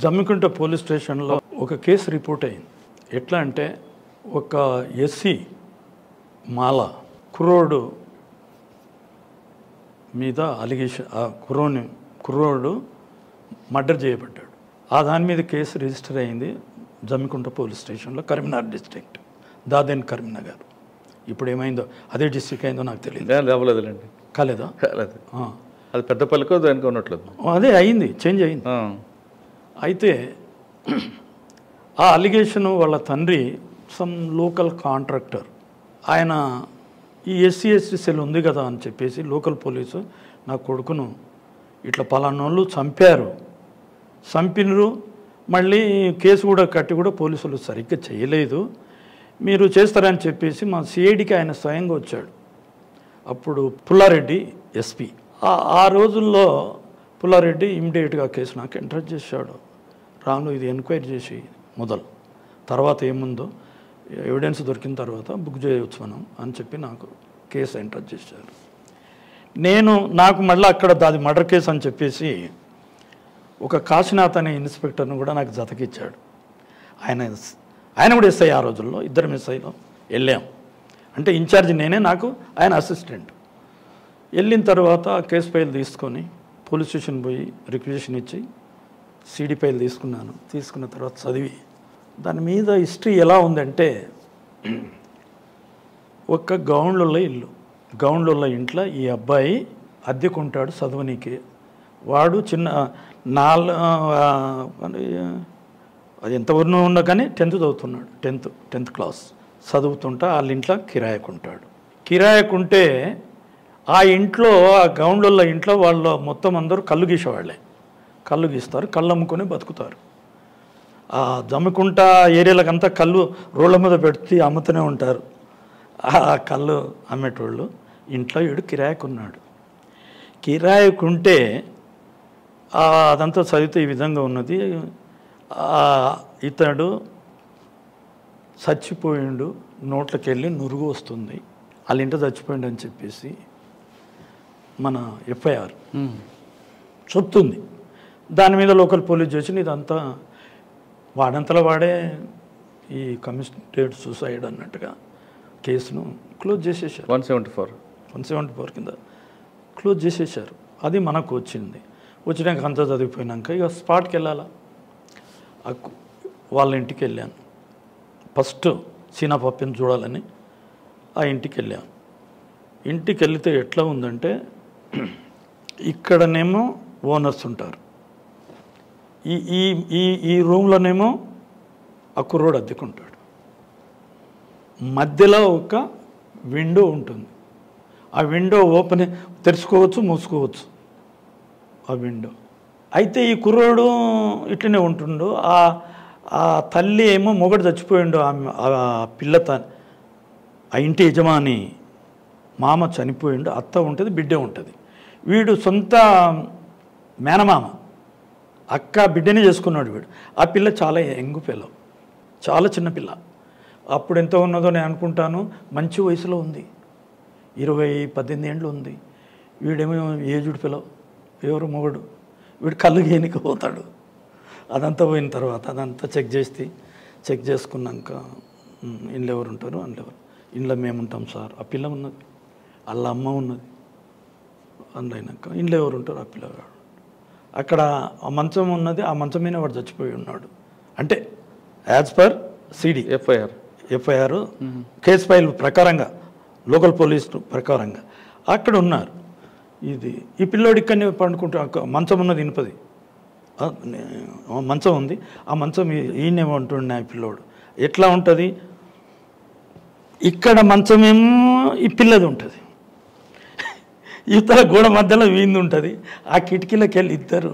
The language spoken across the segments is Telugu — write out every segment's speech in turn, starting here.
జమ్మికుంట పోలీస్ స్టేషన్లో ఒక కేసు రిపోర్ట్ అయింది. ఎట్లా అంటే ఒక ఎస్సీ మాల కుర్రోడు మీద అలిగేషన్, ఆ కుర్రోడు మర్డర్ చేయబడ్డాడు. ఆ దాని మీద కేసు రిజిస్టర్ అయింది జమ్మికుంట పోలీస్ స్టేషన్లో, కరీంనగర్ డిస్ట్రిక్ట్, దాదేన్ కరీంనగర్. ఇప్పుడు ఏమైందో అదే డిస్ట్రిక్ట్ అయిందో నాకు తెలియదు. అవ్వలేదులేండి. కాలేదా? కాలేదు. అది పెద్దపల్లికో దానికి ఉన్నట్లేదు. అదే అయింది, చేంజ్ అయింది. అయితే ఆ అలిగేషను వాళ్ళ తండ్రి సమ్ లోకల్ కాంట్రాక్టర్, ఆయన ఈ ఎస్సీ ఎస్టీ సెల్ ఉంది కదా అని చెప్పేసి లోకల్ పోలీసు నా కొడుకును ఇట్లా పలానోళ్ళు చంపినరు, మళ్ళీ కేసు కూడా కట్టి కూడా పోలీసులు సరిగ్గా చేయలేదు, మీరు చేస్తారని చెప్పేసి మా సిఐడికి ఆయన స్వయంగా వచ్చాడు. అప్పుడు పుల్లారెడ్డి ఎస్పీ. ఆ రోజుల్లో పుల్లారెడ్డి ఇమ్మీడియట్గా కేసు నాకు ఎంటర్ చేశాడు. రాను ఇది ఎంక్వైరీ చేసి మొదలు, తర్వాత ఏముందో ఎవిడెన్స్ దొరికిన తర్వాత బుక్ చేయవచ్చు మనం అని చెప్పి నాకు కేసు ఎంటర్ చేశారు. నాకు మళ్ళీ అక్కడ అది మర్డర్ కేసు అని చెప్పేసి ఒక కాశీనాథ్ అనే ఇన్స్పెక్టర్ను కూడా నాకు జతకిచ్చాడు. ఆయన కూడా ఎస్ఐ. ఆ రోజుల్లో ఇద్దరం ఎస్ఐలో వెళ్ళాం. అంటే ఇన్ఛార్జ్ నేనే, నాకు ఆయన అసిస్టెంట్. వెళ్ళిన తర్వాత కేసు ఫైల్ తీసుకొని పోలీస్ స్టేషన్ పోయి రిక్వెజిషన్ ఇచ్చి సీడీ ఫైల్ తీసుకున్నాను. తీసుకున్న తర్వాత చదివి దాని మీద హిస్టరీ ఎలా ఉందంటే, ఒక గౌండ్ల ఇంట్లో ఈ అబ్బాయి అద్దెకుంటాడు చదవనీకి. వాడు చిన్న అది ఎంతవరకు ఉన్నా కానీ 10th చదువుతున్నాడు, 10th క్లాస్ చదువుతుంటా వాళ్ళ ఇంట్లో కిరాయకుంటే ఆ ఇంట్లో, ఆ గౌండ్ల ఇంట్లో వాళ్ళ మొత్తం అందరూ కళ్ళు గీసేవాళ్ళే. కళ్ళు గీస్తారు, కళ్ళు అమ్ముకొని బతుకుతారు. ఆ జమ్మికుంట ఏరియాలకంతా కళ్ళు రోడ్ల మీద పెట్టి అమ్ముతూనే ఉంటారు. ఆ కళ్ళు అమ్మేటోళ్ళు ఇంట్లో వీడు కిరాయకుంటే అదంతా చదివితే ఈ విధంగా ఉన్నది. ఇతడు చచ్చిపోయిండు, నోట్లకి వెళ్ళి నురుగు వస్తుంది, వాళ్ళ ఇంట చచ్చిపోయిండు అని చెప్పేసి మన ఎఫ్ఐఆర్ చెప్తుంది. దాని మీద లోకల్ పోలీస్ స్టేషన్ ఇదంతా వాడంతలో వాడే ఈ కమిషనరేట్ సూసైడ్ అన్నట్టుగా కేసును క్లోజ్ చేసేసారు. 174 కింద క్లోజ్ చేసేసారు. అది మనకు వచ్చినాక అంతా చదివిపోయినాక ఇక స్పాట్కి వెళ్ళాలా. వాళ్ళ ఇంటికి వెళ్ళాను. ఫస్ట్ సీనా పప్పిని చూడాలని ఆ ఇంటికి వెళ్ళాను. ఇంటికి వెళితే ఎట్లా ఉందంటే, ఇక్కడనేమో ఓనర్స్ ఉంటారు, ఈ రూమ్లోనేమో ఆ కుర్రోడు అద్దెకుంటాడు. మధ్యలో ఒక విండో ఉంటుంది. ఆ విండో తెరుచుకోవచ్చు, మూసుకోవచ్చు ఆ విండో. అయితే ఈ కుర్రోడు ఇట్లనే ఉంటుండు. ఆ తల్లి ఏమో మొగడు చచ్చిపోయిండు, ఆ ఆ ఇంటి యజమాని మామ చనిపోయిండు, అత్త ఉంటుంది, బిడ్డ ఉంటుంది. వీడు సొంత మేనమామ, అక్క బిడ్డనే చేసుకున్నాడు వీడు. ఆ పిల్ల చాలా యంగ్ పిల్ల, చాలా చిన్న పిల్ల. అప్పుడు ఎంత ఉన్నదో నేను అనుకుంటాను, మంచి వయసులో ఉంది, 18 ఏండ్లు ఉంది. వీడేమో ఏజ్డ్ పిల్ల, ఎవరు మొగడు. వీడు కళ్ళు గేనికి పోతాడు. అదంతా పోయిన తర్వాత అదంతా చెక్ చేసుకున్నాక ఇంట్లో ఎవరు ఉంటారు, ఇంట్లో మేము ఉంటాం సార్, ఆ పిల్ల ఉన్నది, వాళ్ళ అమ్మ ఉన్నది. అందులోనాక ఇంట్లో ఎవరు ఉంటారు, ఆ పిల్లగాడు. అక్కడ ఆ మంచం ఉన్నది, ఆ మంచం మీద వాడు చచ్చిపోయి ఉన్నాడు. అంటే as per CD FIR case file ప్రకారంగా, లోకల్ పోలీస్ ప్రకారంగా అక్కడ ఉన్నారు. ఈ పిల్లోడు ఇక్కడనే పండుకుంటూ, మంచం ఉన్నది ఇనుపది మంచం ఉంది, ఆ మంచం ఈయనేమో అంటుండే. ఆ పిల్లోడు ఎట్లా ఉంటుంది, ఇక్కడ మంచమేమో ఈ పిల్లది ఉంటుంది, ఇతర గోడ మధ్యలో వీంది ఉంటుంది. ఆ కిటికీలోకి వెళ్ళి ఇద్దరు,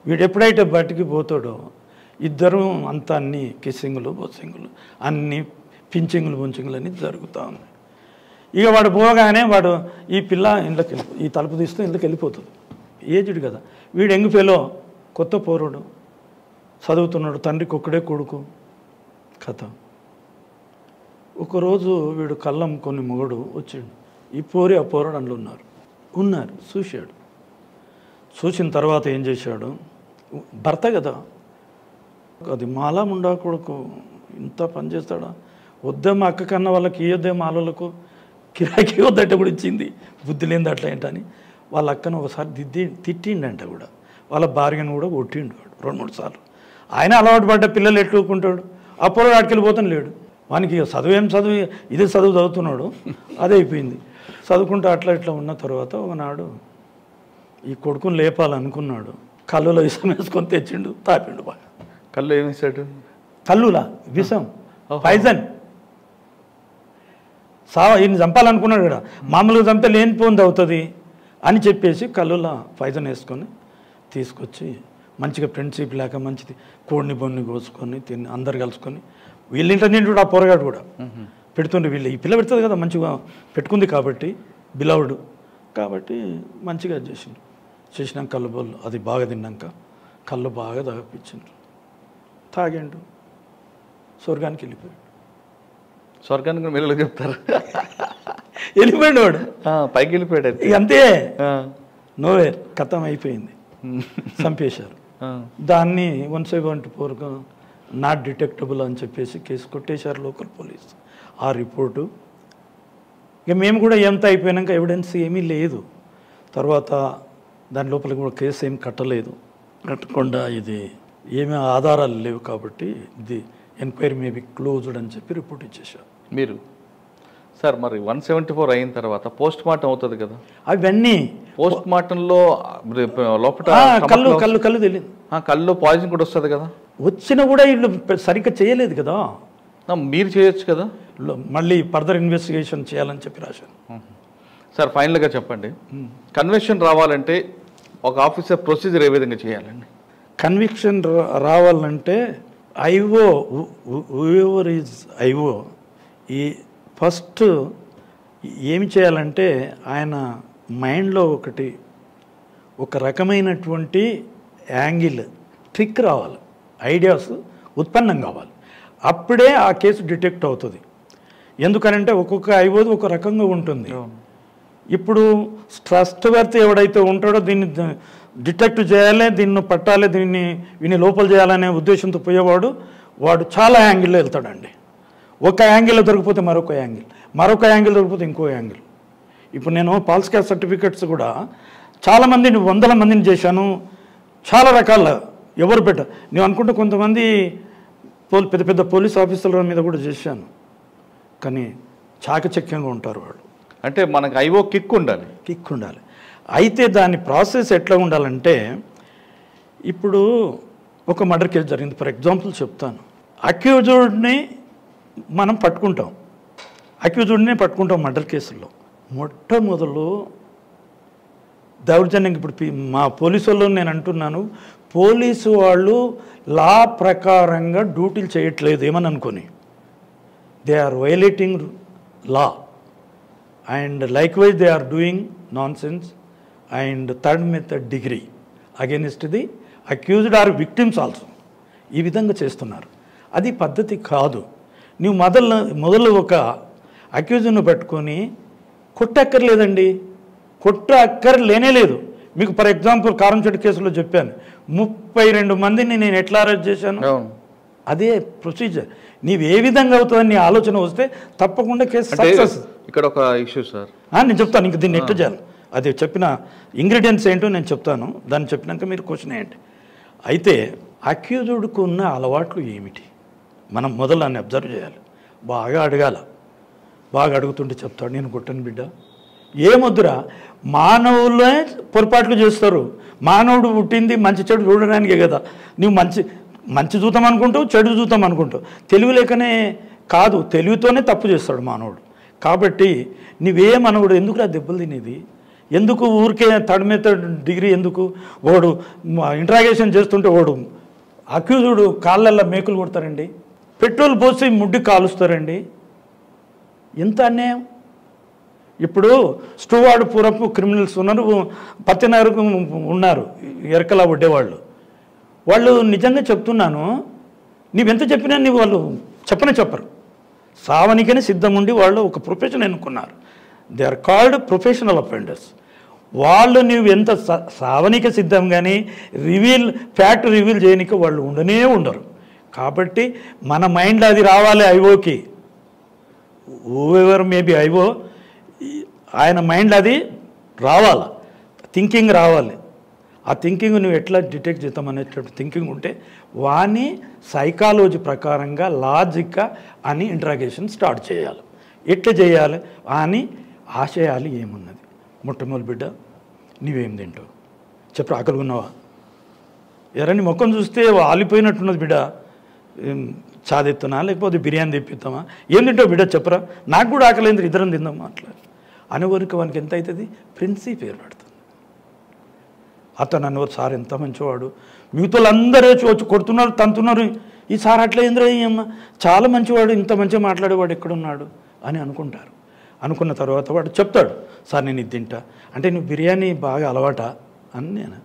వీడు ఎప్పుడైతే బయటికి పోతాడో ఇద్దరు అంతా అన్ని కిస్సింగులు బొస్సింగులు అన్ని పించింగులు బొంచింగులు అన్నీ జరుగుతూ ఉన్నాయి. ఇక వాడు పోగానే ఈ పిల్ల ఇంట్లోకి ఈ తలుపు తీస్తూ ఇంట్లోకి వెళ్ళిపోతుంది. ఏజ్డ్ కదా వీడు, ఎంగిపోలో కొత్త పోరుడు, చదువుతున్నాడు, తండ్రికి ఒక్కడే కొడుకు కథ. ఒకరోజు వీడు కళ్ళం కొన్ని మొగడు వచ్చాడు, ఈ పోరి ఆ పోరాడు అందులో ఉన్నారు చూశాడు. చూసిన తర్వాత ఏం చేశాడు, భర్త కదా, అది మాలా ముండా కొడుకు ఇంత పని చేస్తాడా, వద్దే మా అక్క కన్నా వాళ్ళకి ఇయ్యొద్దే మాలలకు కిరాకి వద్దట కూడా ఇచ్చింది, బుద్ధి లేని అట్లా ఏంటని వాళ్ళ అక్కను ఒకసారి తిట్టిండంట కూడా, వాళ్ళ భార్యను కూడా కొట్టిండు వాడు 2-3 సార్లు. ఆయన అలవాటు పడ్డ పిల్లలు ఎట్టుకుంటాడు, అప్పుడు ఆడికెళ్ళిపోతాను లేడు. వానికి చదువు ఇదే చదువు చదువుతున్నాడు, అదే అయిపోయింది. చదువుకుంటూ అట్లా ఇట్లా ఉన్న తర్వాత ఒకనాడు ఈ కొడుకుని లేపాలనుకున్నాడు, కళ్ళులో విషం వేసుకొని తెచ్చిండు, తాపిండు బాగా. కళ్ళు ఏం వేసాడు? కళ్ళులా విషం, పాయిజన్. ఈయన చంపాలనుకున్నాడు కదా, మామూలుగా చంపే లేనిపోంది అవుతుంది అని చెప్పేసి కళ్ళులా పాయిజన్ వేసుకొని తీసుకొచ్చి మంచిగా ఫ్రెండ్షిప్ లేక మంచిది కోడిని బొన్ని కోసుకొని తిని అందరు కలుసుకొని వీళ్ళింట నిండు ఆ పొరగాడు కూడా పెడుతుండే. వీళ్ళు ఈ పిల్ల పెడుతుంది కదా, మంచిగా పెట్టుకుంది కాబట్టి బిలవుడు కాబట్టి మంచిగా చేసినాక కళ్ళు బొల్లు అది బాగా తిన్నాక కళ్ళు బాగా తాగిపించిండ్రు, తాగిండు, స్వర్గానికి వెళ్ళిపోయాడు. స్వర్గానికి మీరు చెప్తారు, వెళ్ళిపోయాడు వాడు, పైకి వెళ్ళిపోయాడు. ఇక అంతే, నోవేర్ కథం అయిపోయింది, చంపేశారు. దాన్ని 174 నాట్ డిటెక్టబుల్ అని చెప్పేసి కేసు కొట్టేశారు లోకల్ పోలీస్. ఆ రిపోర్టు ఇక మేము కూడా ఎంత అయిపోయాక ఎవిడెన్స్ ఏమీ లేదు, తర్వాత దాని లోపల కూడా కేసు ఏం కట్టకుండా ఇది ఏమీ ఆధారాలు లేవు కాబట్టి ఇది ఎంక్వైరీ మేబీ క్లోజ్డ్ అని చెప్పి రిపోర్ట్ ఇచ్చేసారు. మీరు సార్ మరి 174 అయిన తర్వాత పోస్ట్ మార్టం అవుతుంది కదా, అవన్నీ పోస్ట్ మార్టంలో లోపల కళ్ళు తెలియదు, కళ్ళు పాయిజన్ కూడా వస్తుంది కదా, వచ్చినా కూడా వీళ్ళు సరిగ్గా చేయలేదు కదా, మీరు చేయొచ్చు కదా, మళ్ళీ ఫర్దర్ ఇన్వెస్టిగేషన్ చేయాలని చెప్పి రాశాను. సార్ ఫైనల్గా చెప్పండి, కన్విక్షన్ రావాలంటే ఒక ఆఫీసర్ ప్రొసీజర్ ఏ విధంగా చేయాలండి? కన్విక్షన్ రావాలంటే ఐఓ హూఎవర్ ఈజ్ ఐఓ ఈ ఫస్ట్ ఏమి చేయాలంటే ఆయన మైండ్లో ఒక రకమైనటువంటి యాంగిల్ ట్రిక్ రావాలి, ఐడియాస్ ఉత్పన్నం కావాలి, అప్పుడే ఆ కేసు డిటెక్ట్ అవుతుంది. ఎందుకనంటే ఒక్కొక్క ఐఓది ఒక రకంగా ఉంటుంది. ఇప్పుడు ట్రస్ట్ వర్త్ ఎవడైతే ఉంటాడో దీన్ని డిటెక్ట్ చేయాలి, దీన్ని పట్టాలి, వీని లోపల చేయాలనే ఉద్దేశంతో పోయేవాడు చాలా యాంగిల్లో వెళ్తాడండి. ఒక యాంగిల్లో దొరికిపోతే మరొక యాంగిల్ దొరికిపోతే ఇంకో యాంగిల్. ఇప్పుడు నేను పాల్స్ క్యాస్ట్ సర్టిఫికెట్స్ కూడా చాలామందిని 100 మందిని చేశాను, చాలా రకాల ఎవరు నేను అనుకుంటే కొంతమంది పెద్ద పెద్ద పోలీస్ ఆఫీసర్ల మీద కూడా చేశాను, కానీ చాకచక్యంగా ఉంటారు వాళ్ళు. అంటే మనకు ఐఓ కిక్ ఉండాలి. అయితే దాని ప్రాసెస్ ఎట్లా ఉండాలంటే, ఇప్పుడు ఒక మర్డర్ కేసు జరిగింది, ఫర్ ఎగ్జాంపుల్ చెప్తాను. అక్యూజ్డ్ని మనం పట్టుకుంటాం మర్డర్ కేసుల్లో. మొట్టమొదలు దౌర్జన్యం, ఇప్పుడు మా పోలీసు వాళ్ళు నేను అంటున్నాను, పోలీసు వాళ్ళు లా ప్రకారంగా డ్యూటీలు చేయట్లేదు ఏమని అనుకొని, they are violating law and likewise they are doing nonsense and third method degree against the accused or victims also. ఈ విధంగా చేస్తున్నారు, అది పద్ధతి కాదు. నువ్వు మొదలు ఒక అక్యూజ్ను పట్టుకొని కొట్టక్కర్లేదండి, లేదు. మీకు ఫర్ ఎగ్జాంపుల్ కారంచెట్టు కేసులో చెప్పాను, 32 మందిని నేను ఎట్లా అరెస్ట్ చేశాను, అదే ప్రొసీజర్. నీవు ఏ విధంగా అవుతుందని నీ ఆలోచన వస్తే తప్పకుండా కేసు సక్సెస్. ఇక్కడ ఒక ఇష్యూ సార్, నేను చెప్తాను, ఇంక దీన్ని ఎట్లా చేయాలి అది చెప్పిన ఇంగ్రీడియంట్స్ ఏంటో నేను చెప్తాను, దాన్ని చెప్పినాక మీరు క్వశ్చన్ ఏంటి. అయితే అక్యూజ్డ్కు ఉన్న అలవాట్లు ఏమిటి మనం మొదలు దాన్ని అబ్జర్వ్ చేయాలి, బాగా అడగాల. బాగా అడుగుతుంటే చెప్తాడు, నేను కొట్టను బిడ్డ, ఏమొద్దురా, మానవులే పొరపాట్లు చేస్తారు, మానవుడు పుట్టింది మంచి చెడు చూడడానికే కదా, నువ్వు మంచి చూద్దాం అనుకుంటావు, చెడు చూద్దాం అనుకుంటావు, తెలివి లేకనే కాదు, తెలివితోనే తప్పు చేస్తాడు మానవుడు. కాబట్టి నువ్వేమనవుడు ఎందుకురా దెబ్బలు తినేది, ఎందుకు ఊరికే థర్డ్ మెథడ్ డిగ్రీ ఎందుకు, వాడు ఇంట్రాగేషన్ చేస్తుంటే వాడు అక్యూజ్డ్ కాళ్ళల్లో మేకులు కొడతారండి, పెట్రోల్ పోసి ముడ్డి కాలుస్తారండి, ఎంత అన్యాయం. ఇప్పుడు స్టూవార్డ్ పూరపు క్రిమినల్స్ ఉన్నారు, పత్తెనరకు ఉన్నారు, ఎరకలా వడ్డేవాళ్ళు. వాళ్ళు నిజంగా చెప్తున్నాను, నీవెంత చెప్పినా వాళ్ళు చెప్పరు, సావనికనే సిద్ధం ఉండి వాళ్ళు ఒక ప్రొఫెషన్ ఎన్నుకున్నారు. They are called professional offenders. వాళ్ళు నువ్వు ఎంత సావనిక సిద్ధం కానీ ఫ్యాక్ట్ రివీల్ చేయనిక వాళ్ళు ఉండనే ఉండరు. కాబట్టి మన మైండ్లో అది రావాలి. ఐఓకి ఓవెవర్ మేబీ ఐఓ ఆయన మైండ్లో అది రావాలి, థింకింగ్ రావాలి. ఆ థింకింగ్ నువ్వు ఎట్లా డిటెక్ట్ చేద్దాం అనేటువంటి థింకింగ్ ఉంటే వాని సైకాలజీ ప్రకారంగా లాజిక్గా అని ఇంట్రాగేషన్ స్టార్ట్ చేయాలి. ఎట్లా చేయాలి అని ఆశయాలు ఏమున్నది. మొట్టమొదటి బిడ్డ నీవేం తింటావు చెప్పు, ఆకలిగున్నావా? ఎవరని ముఖం చూస్తే ఆలిపోయినట్టున్నది బిడ్డ, చాదెత్తునా లేకపోతే బిర్యానీ తెప్పిస్తామా, ఏం తింటావు బిడ్డ చెప్పరా, నాకు కూడా ఆకలింది, ఇద్దరం తిందామా అట్లా అనేవరకు వానికి ఎంత అవుతుంది, ప్రిన్సిప్ ఏర్పడుతుంది. అతను అనేవారు సార్ ఎంత మంచివాడు, మిగతా వాళ్ళందరూ వచ్చి కొడుతున్నారు తంతున్నారు, ఈ సార్ అట్లా ఏంద్రా అమ్మ చాలా మంచివాడు, ఇంత మంచిగా మాట్లాడేవాడు ఎక్కడున్నాడు అని అనుకుంటారు. అనుకున్న తర్వాత వాడు చెప్తాడు సార్ నేను ఇది తింటా అంటే నువ్వు బిర్యానీ బాగా అలవాటా అని నేను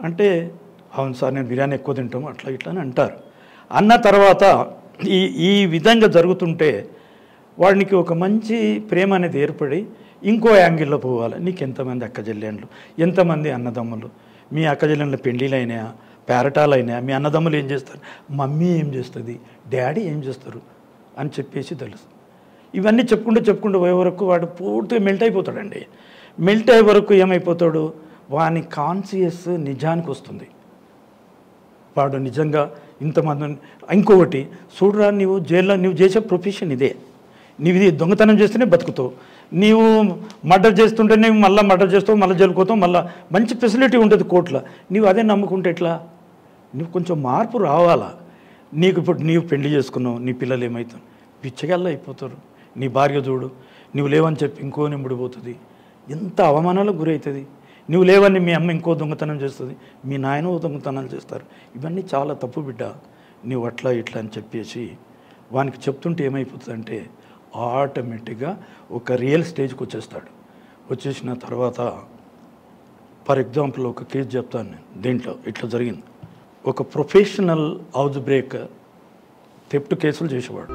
అంటే అవును సార్ నేను బిర్యానీ ఎక్కువ తింటాము అట్లా ఇట్లా అని అంటారు. అన్న తర్వాత ఈ విధంగా జరుగుతుంటే వాడికి ఒక మంచి ప్రేమ అనేది ఏర్పడి ఇంకో యాంగిల్లో పోవాలి. నీకు ఎంతమంది అక్కచెల్లెండ్లు, ఎంతమంది అన్నదమ్ములు, మీ అక్కచెల్లెండ్ల పెళ్ళిళ్ళు అయినాయా, పేరటాలు అయినాయా, మీ అన్నదమ్ములు ఏం చేస్తారు, మమ్మీ ఏం చేస్తుంది, డాడీ ఏం చేస్తారు అని చెప్పేసి తెలుసు. ఇవన్నీ చెప్పుకుంటూ పోయే వరకు వాడు పూర్తిగా మెల్ట్ అయిపోతాడండి. మెల్ట్ అయ్యే వరకు ఏమైపోతాడు, వాని కాన్షియస్ నిజానికి వస్తుంది. వాడు నిజంగా ఇంతమంది. ఇంకొకటి చూడరా, నువ్వు జైల్లో నువ్వు చేసే ప్రొఫెషన్ ఇదే, నువ్వు ఇది దొంగతనం చేస్తేనే బతుకుతావు, నీవు మర్డర్ చేస్తుంటే నువ్వు మళ్ళీ మర్డర్ చేస్తావు, మళ్ళీ జైలుకోతావు, మళ్ళీ మంచి ఫెసిలిటీ ఉంటుంది కోర్టులో, నువ్వు అదే నమ్ముకుంటే ఎట్లా? నువ్వు కొంచెం మార్పు రావాలా. నీకు ఇప్పుడు నీవు పెళ్లి చేసుకున్నావు, నీ పిల్లలు ఏమవుతావు, పిచ్చగల్లా అయిపోతారు. నీ భార్య చూడు, నువ్వు లేవని చెప్పి ఇంకో నింబడిపోతుంది, ఎంత అవమానాలకు గురవుతుంది. నువ్వు లేవని మీ అమ్మ ఇంకో దొంగతనం చేస్తుంది, మీ నాయన దొంగతనాలు చేస్తారు. ఇవన్నీ చాలా తప్పు బిడ్డ, నువ్వు అట్లా ఇట్లా అని చెప్పేసి వానికి చెప్తుంటే ఏమైపోతుందంటే ఆటోమేటిక్గా ఒక రియల్ స్టేజ్కి వచ్చేస్తాడు. వచ్చేసిన తర్వాత ఫర్ ఎగ్జాంపుల్ ఒక కేసు చెప్తాను నేను. దీంట్లో ఇట్లా జరిగింది. ఒక ప్రొఫెషనల్ హౌస్ బ్రేక్ థెఫ్ట్ కేసులు చేసేవాడు.